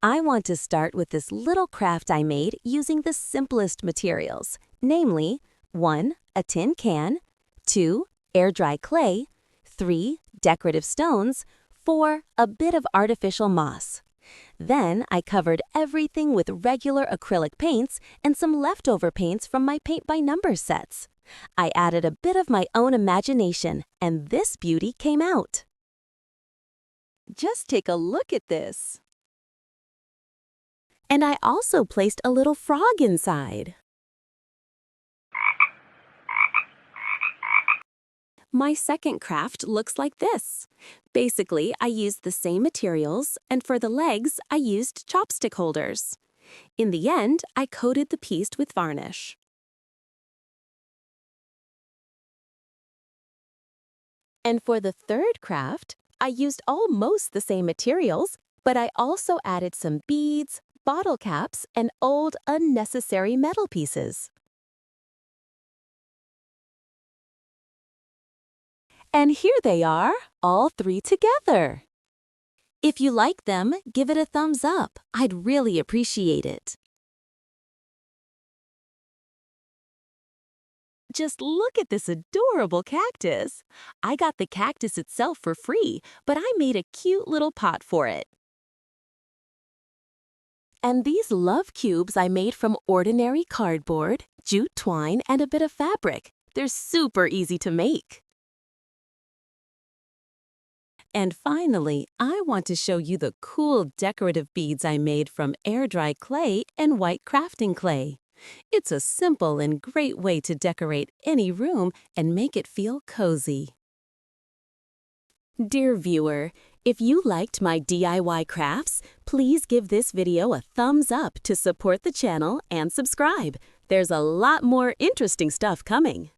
I want to start with this little craft I made using the simplest materials, namely 1. A tin can, 2. Air-dry clay, 3. Decorative stones, 4. A bit of artificial moss. Then I covered everything with regular acrylic paints and some leftover paints from my paint-by-number sets. I added a bit of my own imagination, and this beauty came out. Just take a look at this. And I also placed a little frog inside. My second craft looks like this. Basically, I used the same materials, and for the legs, I used chopstick holders. In the end, I coated the piece with varnish. And for the third craft, I used almost the same materials, but I also added some beads, bottle caps, and old, unnecessary metal pieces. And here they are, all three together. If you like them, give it a thumbs up. I'd really appreciate it. Just look at this adorable cactus. I got the cactus itself for free, but I made a cute little pot for it. And these love cubes I made from ordinary cardboard, jute twine, and a bit of fabric. They're super easy to make. And finally, I want to show you the cool decorative beads I made from air-dry clay and white crafting clay. It's a simple and great way to decorate any room and make it feel cozy. Dear viewer, if you liked my DIY crafts, please give this video a thumbs up to support the channel and subscribe. There's a lot more interesting stuff coming.